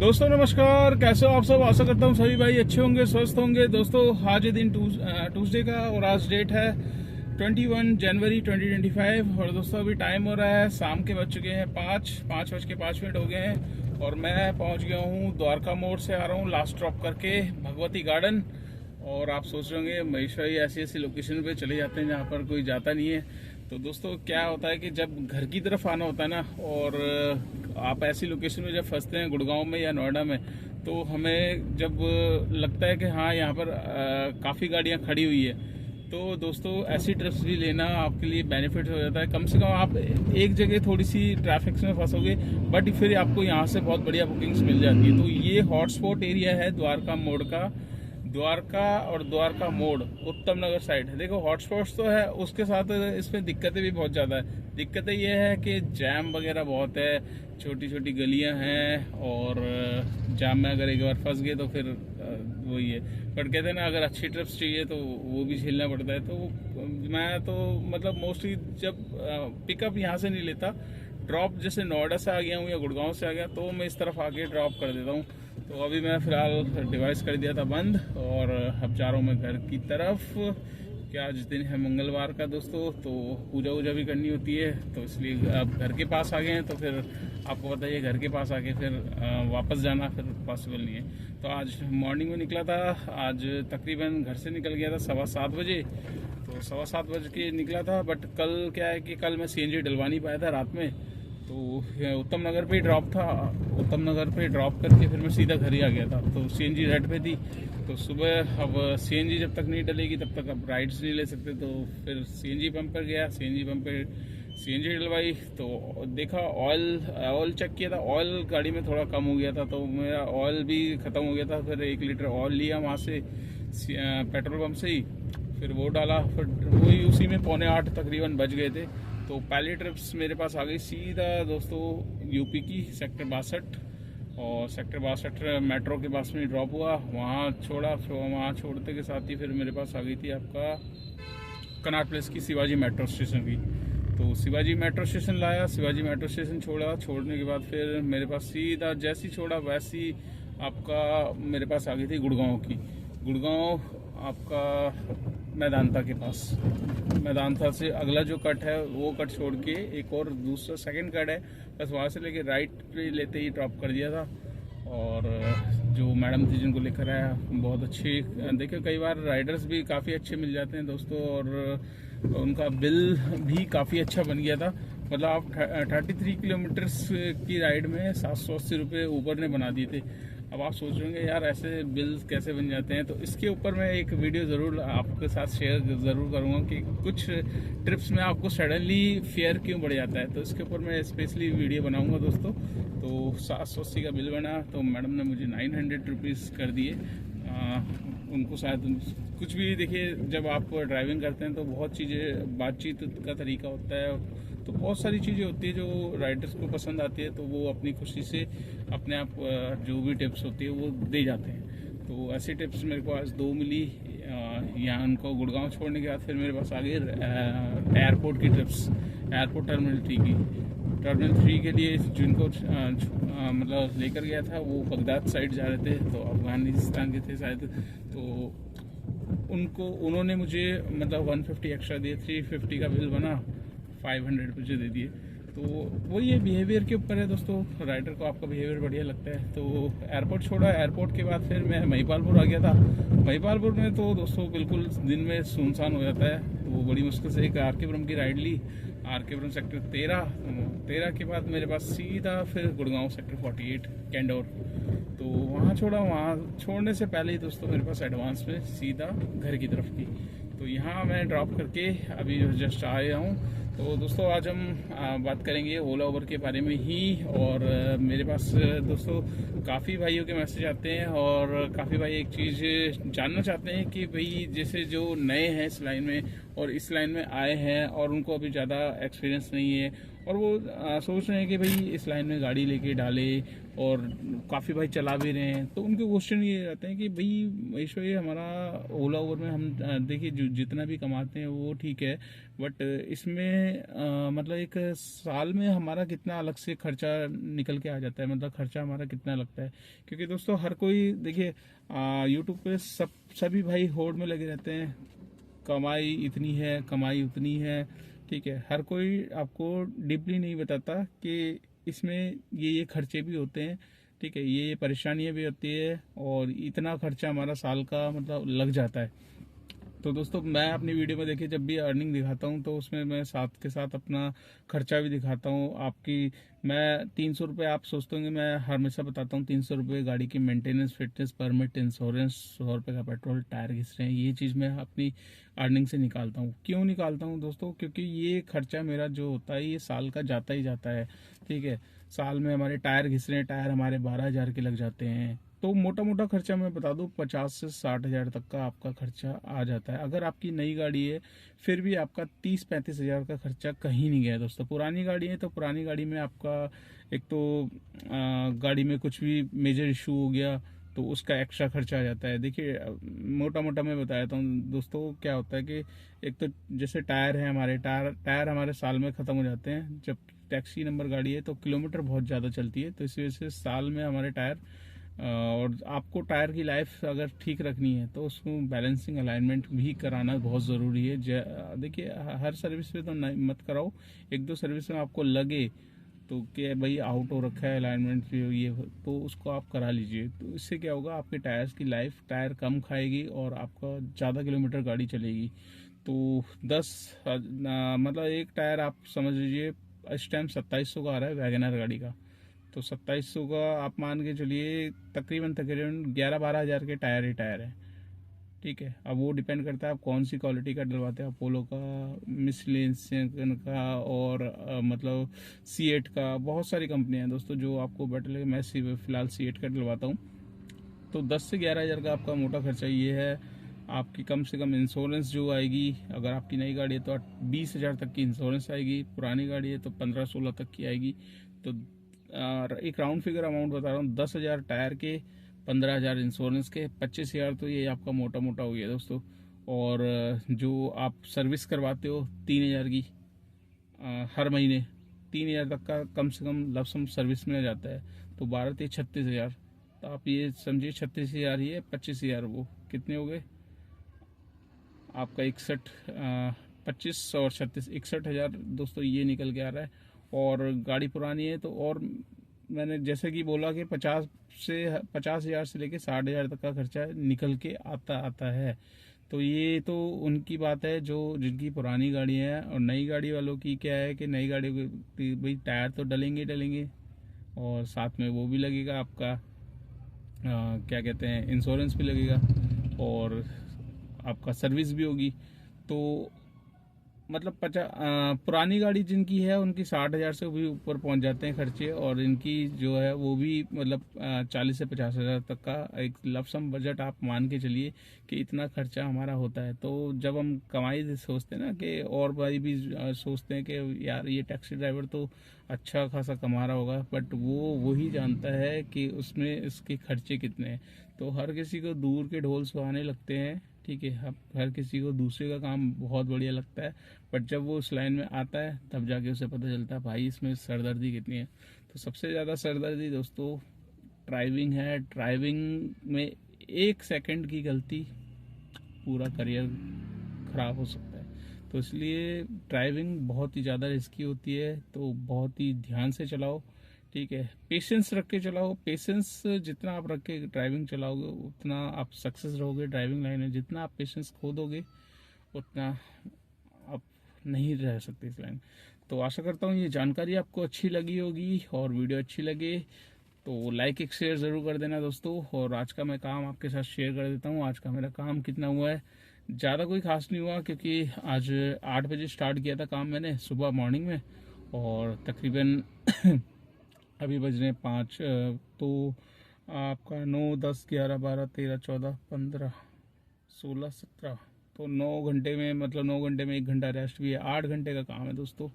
दोस्तों नमस्कार, कैसे हो आप सब। आशा करता हूँ सभी भाई अच्छे होंगे, स्वस्थ होंगे। दोस्तों आज ये दिन ट्यूसडे का और आज डेट है 21 जनवरी 2025 और दोस्तों अभी टाइम हो रहा है शाम के बज चुके हैं 5:05 हो गए हैं और मैं पहुंच गया हूँ द्वारका मोड़ से। आ रहा हूँ लास्ट ड्रॉप करके भगवती गार्डन। और आप सोच रहे होंगे महेश भाई ऐसी ऐसी लोकेशन पे चले जाते हैं जहाँ पर कोई जाता नहीं है। तो दोस्तों क्या होता है कि जब घर की तरफ आना होता है ना और आप ऐसी लोकेशन में जब फंसते हैं गुड़गांव में या नोएडा में, तो हमें जब लगता है कि हाँ यहाँ पर काफ़ी गाड़ियाँ खड़ी हुई है, तो दोस्तों ऐसी ट्रिप्स भी लेना आपके लिए बेनिफिट हो जाता है। कम से कम आप एक जगह थोड़ी सी ट्रैफिक में फंसोगे बट फिर आपको यहाँ से बहुत बढ़िया बुकिंग्स मिल जाती है। तो ये हॉटस्पॉट एरिया है द्वारका मोड़ का। द्वारका और द्वारका मोड़ उत्तम नगर साइड है। देखो हॉटस्पॉट्स तो है, उसके साथ इसमें दिक्कतें भी बहुत ज़्यादा है। दिक्कतें ये है कि जैम वगैरह बहुत है, छोटी छोटी गलियां हैं और जाम में अगर एक बार फंस गए तो फिर वही है। बट कहते हैं ना अगर अच्छी ट्रिप्स चाहिए तो वो भी झेलना पड़ता है। तो मैं तो मतलब मोस्टली जब पिकअप यहाँ से नहीं लेता, ड्रॉप जैसे नोएडा से आ गया हूँ या गुड़गांव से आ गया तो मैं इस तरफ आके ड्रॉप कर देता हूँ। तो अभी मैं फिलहाल डिवाइस कर दिया था बंद और अब जा रहा हूँ मैं घर की तरफ। क्या आज दिन है मंगलवार का दोस्तों, तो पूजा वूजा भी करनी होती है, तो इसलिए अब घर के पास आ गए हैं। तो फिर आपको बताइए घर के पास आके फिर वापस जाना फिर पॉसिबल नहीं है। तो आज मॉर्निंग में निकला था, आज तकरीबन घर से निकल गया था 7:15 बजे। तो 7:15 बजे के निकला था। बट कल क्या है कि कल मैं सीएनजी डलवा नहीं पाया था रात में, तो उत्तम नगर पे ही ड्रॉप था। उत्तम नगर पे ड्रॉप करके फिर मैं सीधा घर ही आ गया था। तो सीएनजी रेड पे थी, तो सुबह अब सीएनजी जब तक नहीं डलेगी तब तक अब राइड्स नहीं ले सकते। तो फिर सीएनजी पंप पर गया, सीएनजी पंप पे सीएनजी डलवाई तो देखा ऑयल चेक किया था, ऑयल गाड़ी में थोड़ा कम हो गया था, तो मेरा ऑयल भी ख़त्म हो गया था। फिर 1 लीटर ऑयल लिया वहाँ से पेट्रोल पंप से ही, फिर वो डाला। फिर वही उसी में 7:45 तकरीबन बज गए थे। तो पहली ट्रिप्स मेरे पास आ गई सीधा दोस्तों यूपी की सेक्टर 62 और सेक्टर 62 मेट्रो के पास में ड्रॉप हुआ, वहाँ छोड़ा। वहाँ छोड़ते के साथ ही फिर मेरे पास आ गई थी आपका कनॉट प्लेस की शिवाजी मेट्रो स्टेशन की। तो शिवाजी मेट्रो स्टेशन लाया, शिवाजी मेट्रो स्टेशन छोड़ा। छोड़ने के बाद फिर मेरे पास सीधा जैसी छोड़ा वैसी आपका मेरे पास आ गई थी गुड़गांव की। गुड़गांव आपका मैदानता के पास, मैदानता से अगला जो कट है वो कट छोड़ के एक और दूसरा सेकंड कट है, बस वहाँ से लेके राइट पे लेते ही ड्रॉप कर दिया था। और जो मैडम थी जिनको लेकर आया बहुत अच्छी। देखिए कई बार राइडर्स भी काफ़ी अच्छे मिल जाते हैं दोस्तों, और उनका बिल भी काफ़ी अच्छा बन गया था। मतलब आप 33 किलोमीटर्स की राइड में 780 रुपये ऊपर ने बना दिए थे। अब आप सोच रहे होंगे यार ऐसे बिल कैसे बन जाते हैं, तो इसके ऊपर मैं एक वीडियो ज़रूर आपके साथ शेयर ज़रूर करूँगा कि कुछ ट्रिप्स में आपको सडनली फेयर क्यों बढ़ जाता है। तो इसके ऊपर मैं स्पेशली वीडियो बनाऊँगा दोस्तों। तो 780 का बिल बना, तो मैडम ने मुझे 900 रुपीज़ कर दिए। उनको शायद कुछ भी, देखिए जब आप ड्राइविंग करते हैं तो बहुत चीज़ें, बातचीत का तरीका होता है, तो बहुत सारी चीज़ें होती है जो राइडर्स को पसंद आती है, तो वो अपनी खुशी से अपने आप जो भी टिप्स होती है वो दे जाते हैं। तो ऐसी टिप्स मेरे को आज 2 मिली। यहाँ उनको गुड़गांव छोड़ने के बाद फिर मेरे पास आ गई एयरपोर्ट की ट्रिप्स, एयरपोर्ट टर्मिनल 3 की। टर्मिनल 3 के लिए जिनको मतलब लेकर गया था वो बगदाद साइड जा रहे थे, तो अफगानिस्तान के थे शायद। तो उन्होंने मुझे मतलब 150 एक्स्ट्रा दिए, 350 का बिल बना, 500 मुझे दे दिए। तो वही है, बिहेवियर के ऊपर है दोस्तों। राइडर को आपका बिहेवियर बढ़िया लगता है। तो एयरपोर्ट छोड़ा, एयरपोर्ट के बाद फिर मैं महिपालपुर आ गया था। महिपालपुर में तो दोस्तों बिल्कुल दिन में सुनसान हो जाता है, तो बड़ी मुश्किल से एक आरकेपुरम की राइड ली। आरकेपुरम सेक्टर 13 के बाद मेरे पास सीधा फिर गुड़गांव सेक्टर 48 कैंडोर। तो वहाँ छोड़ा, वहाँ छोड़ने से पहले ही दोस्तों मेरे पास एडवांस में सीधा घर की तरफ की। तो यहाँ मैं ड्रॉप करके अभी जस्ट आया हूँ। तो दोस्तों आज हम बात करेंगे ओला उबर के बारे में ही। और मेरे पास दोस्तों काफ़ी भाइयों के मैसेज आते हैं और काफ़ी भाई एक चीज़ जानना चाहते हैं कि भाई जैसे जो नए हैं इस लाइन में और इस लाइन में आए हैं और उनको अभी ज़्यादा एक्सपीरियंस नहीं है और वो सोच रहे हैं कि भाई इस लाइन में गाड़ी लेके डाले और काफ़ी भाई चला भी रहे हैं, तो उनके क्वेश्चन ये रहते हैं कि भाई महेश भाई हमारा ओला उबर में हम देखिए जितना भी कमाते हैं वो ठीक है, बट इसमें मतलब एक साल में हमारा कितना अलग से खर्चा निकल के आ जाता है, मतलब खर्चा हमारा कितना लगता है। क्योंकि दोस्तों हर कोई देखिए यूट्यूब पे सभी भाई होड़ में लगे रहते हैं, कमाई इतनी है, कमाई उतनी है, ठीक है। हर कोई आपको डीपली नहीं बताता कि इसमें ये खर्चे भी होते हैं, ठीक है, ये परेशानियां भी होती है, और इतना खर्चा हमारा साल का मतलब लग जाता है। तो दोस्तों मैं अपनी वीडियो में देखिए जब भी अर्निंग दिखाता हूँ तो उसमें मैं साथ के साथ अपना खर्चा भी दिखाता हूँ। आपकी मैं 300 रुपये, आप सोचते होंगे मैं हमेशा बताता हूँ 300 रुपये गाड़ी की मेंटेनेंस, फिटनेस, परमिट, इंश्योरेंस, 100 रुपये का पेट्रोल, टायर घिस रहे हैं, ये चीज़ मैं अपनी अर्निंग से निकालता हूँ। क्यों निकालता हूँ दोस्तों? क्योंकि ये खर्चा मेरा जो होता है ये साल का जाता ही जाता है, ठीक है। साल में हमारे टायर घिस रहे हैं, टायर हमारे 12,000 के लग जाते हैं, तो मोटा मोटा खर्चा मैं बता दूं 50 से 60,000 तक का आपका खर्चा आ जाता है। अगर आपकी नई गाड़ी है फिर भी आपका 30-35,000 का खर्चा कहीं नहीं गया दोस्तों। पुरानी गाड़ी है तो पुरानी गाड़ी में आपका एक तो गाड़ी में कुछ भी मेजर इशू हो गया तो उसका एक्स्ट्रा खर्चा आ जाता है। देखिए मोटा मोटा मैं बताता हूँ दोस्तों, क्या होता है कि एक तो जैसे टायर है हमारे, टायर हमारे साल में ख़त्म हो जाते हैं। जब टैक्सी नंबर गाड़ी है तो किलोमीटर बहुत ज़्यादा चलती है, तो इस वजह से साल में हमारे टायर और आपको टायर की लाइफ अगर ठीक रखनी है तो उसको बैलेंसिंग अलाइनमेंट भी कराना बहुत ज़रूरी है। देखिए हर सर्विस में तो मत कराओ, एक दो सर्विस में आपको लगे तो कि भाई आउट हो रखा है अलाइनमेंट ये, तो उसको आप करा लीजिए। तो इससे क्या होगा, आपके टायर्स की लाइफ, टायर कम खाएगी और आपका ज़्यादा किलोमीटर गाड़ी चलेगी। तो 10 मतलब एक टायर आप समझ लीजिए इस टाइम 2700 का आ रहा है वैगनर गाड़ी का, तो 2700 का आप मान के चलिए तकरीबन 11-12 हज़ार के टायर ही टायर है, ठीक है। अब वो डिपेंड करता है आप कौन सी क्वालिटी का डलवाते हैं, अपोलो का, मिशेलिन का, और मतलब C8 का, बहुत सारी कंपनियां हैं दोस्तों जो आपको बेटर लगे। मैं फिलहाल C8 का डलवाता हूँ। तो 10 से 11 हज़ार का आपका मोटा खर्चा ये है। आपकी कम से कम इंश्योरेंस जो आएगी, अगर आपकी नई गाड़ी है तो 20 हज़ार तक की इंश्योरेंस आएगी, पुरानी गाड़ी है तो 15-16 तक की आएगी। तो एक राउंड फिगर अमाउंट बता रहा हूँ, 10 हज़ार टायर के, 15 हज़ार इंश्योरेंस के, 25 हज़ार तो ये आपका मोटा मोटा हो गया दोस्तों। और जो आप सर्विस करवाते हो 3 हज़ार की हर महीने, 3 हज़ार तक का कम से कम लमसम सर्विस में जाता है, तो 12-36 हज़ार। तो आप ये समझिए 36 हज़ार ही है, 25 हज़ार वो कितने हो गए आपका 25 और 36, 61 हज़ार दोस्तों ये निकल के आ रहा है। और गाड़ी पुरानी है तो, और मैंने जैसे कि बोला कि 50 हज़ार से लेके 60 हज़ार तक का खर्चा निकल के आता है। तो ये तो उनकी बात है जो जिनकी पुरानी गाड़ी है। और नई गाड़ी वालों की क्या है कि नई गाड़ी भाई टायर तो डलेंगे और साथ में वो भी लगेगा आपका क्या कहते हैं, इंश्योरेंस भी लगेगा और आपका सर्विस भी होगी। तो मतलब पुरानी गाड़ी जिनकी है उनकी 60 हज़ार से भी ऊपर पहुंच जाते हैं खर्चे, और इनकी जो है वो भी मतलब 40 से 50 हज़ार तक का एक लमसम बजट आप मान के चलिए कि इतना खर्चा हमारा होता है। तो जब हम कमाई सोचते हैं ना कि, और भाई भी सोचते हैं कि यार ये टैक्सी ड्राइवर तो अच्छा खासा कमा रहा होगा, बट वो वही जानता है कि उसमें इसके खर्चे कितने हैं। तो हर किसी को दूर के ढोल सुहाने लगते हैं, ठीक है, अब हर किसी को दूसरे का काम बहुत बढ़िया लगता है, बट जब वो उस लाइन में आता है तब जाके उसे पता चलता है भाई इसमें सरदर्दी कितनी है। तो सबसे ज़्यादा सरदर्दी दोस्तों ड्राइविंग है। ड्राइविंग में 1 सेकंड की गलती पूरा करियर खराब हो सकता है। तो इसलिए ड्राइविंग बहुत ही ज़्यादा रिस्की होती है, तो बहुत ही ध्यान से चलाओ, ठीक है, पेशेंस रख के चलाओ। पेशेंस जितना आप रख के ड्राइविंग चलाओगे उतना आप सक्सेस रहोगे ड्राइविंग लाइन में। जितना आप पेशेंस खो दोगे उतना आप नहीं रह सकते इस लाइन। तो आशा करता हूँ ये जानकारी आपको अच्छी लगी होगी, और वीडियो अच्छी लगे तो लाइक एक शेयर ज़रूर कर देना दोस्तों। और आज का मैं काम आपके साथ शेयर कर देता हूँ। आज का मेरा काम कितना हुआ है, ज़्यादा कोई खास नहीं हुआ, क्योंकि आज 8 बजे स्टार्ट किया था काम मैंने सुबह मॉर्निंग में, और तकरीबन अभी बज रहे हैं 5, तो आपका 9, 10, 11, 12, 13, 14, 15, 16, 17, तो 9 घंटे में, मतलब 9 घंटे में 1 घंटा रेस्ट भी है। 8 घंटे का काम है दोस्तों।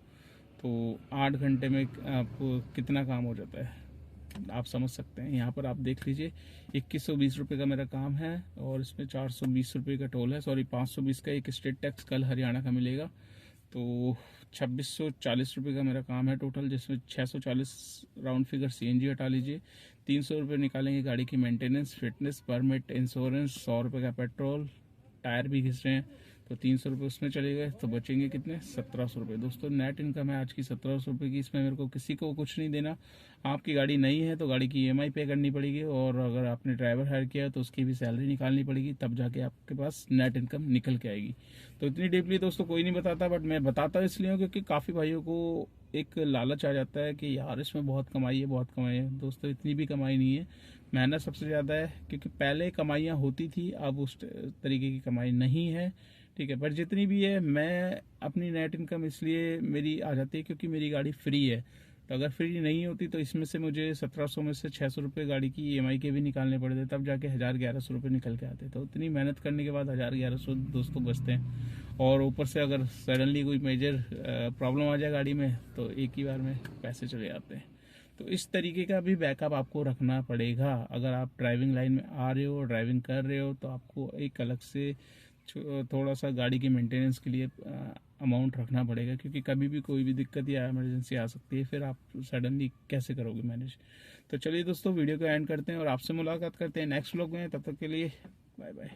तो 8 घंटे में आप कितना काम हो जाता है। आप समझ सकते हैं। यहाँ पर आप देख लीजिए 2120 रुपये का मेरा काम है और इसमें 420 रुपये का टोल है, सॉरी 520 का एक स्टेट टैक्स कल हरियाणा का मिलेगा। तो 2640 रुपये का मेरा काम है टोटल, जिसमें 640 राउंड फिगर सीएनजी हटा लीजिए, 300 रुपये निकालेंगे गाड़ी की मेंटेनेंस, फिटनेस, परमिट, इंश्योरेंस, 100 रुपये का पेट्रोल, टायर भी घिस रहे हैं तो 300 रुपये उसमें चले गए, तो बचेंगे कितने 1700 रुपये। दोस्तों नेट इनकम है आज की 1700 रुपये की, इसमें मेरे को किसी को कुछ नहीं देना। आपकी गाड़ी नई है तो गाड़ी की ईएमआई पे करनी पड़ेगी, और अगर आपने ड्राइवर हायर किया तो उसकी भी सैलरी निकालनी पड़ेगी, तब जाके आपके पास नेट इनकम निकल के आएगी। तो इतनी डीपली दोस्तों कोई नहीं बताता, बट मैं बताता इसलिए हूँ क्योंकि काफ़ी भाइयों को एक लालच आ जाता है कि यार इसमें बहुत कमाई है, बहुत कमाई है। दोस्तों इतनी भी कमाई नहीं है, मेहनत सबसे ज़्यादा है, क्योंकि पहले कमाइयाँ होती थी, अब उस तरीके की कमाई नहीं है, ठीक है। पर जितनी भी है, मैं अपनी नेट इनकम इसलिए मेरी आ जाती है क्योंकि मेरी गाड़ी फ्री है। तो अगर फ्री नहीं होती तो इसमें से मुझे 1700 में से 600 रुपये गाड़ी की ईएमआई के भी निकालने पड़ते, तब जाके 1000-1100 रुपये निकल के आते। तो उतनी मेहनत करने के बाद 1000-1100 दोस्तों बचते हैं, और ऊपर से अगर सडनली कोई मेजर प्रॉब्लम आ जाए गाड़ी में तो एक ही बार में पैसे चले जाते हैं। तो इस तरीके का भी बैकअप आपको रखना पड़ेगा। अगर आप ड्राइविंग लाइन में आ रहे हो, ड्राइविंग कर रहे हो, तो आपको एक अलग से थोड़ा सा गाड़ी की मेंटेनेंस के लिए अमाउंट रखना पड़ेगा, क्योंकि कभी भी कोई भी दिक्कत या इमरजेंसी आ सकती है, फिर आप सडनली कैसे करोगे मैनेज। तो चलिए दोस्तों वीडियो को एंड करते हैं और आपसे मुलाकात करते हैं नेक्स्ट व्लॉग में। तब तक के लिए बाय बाय।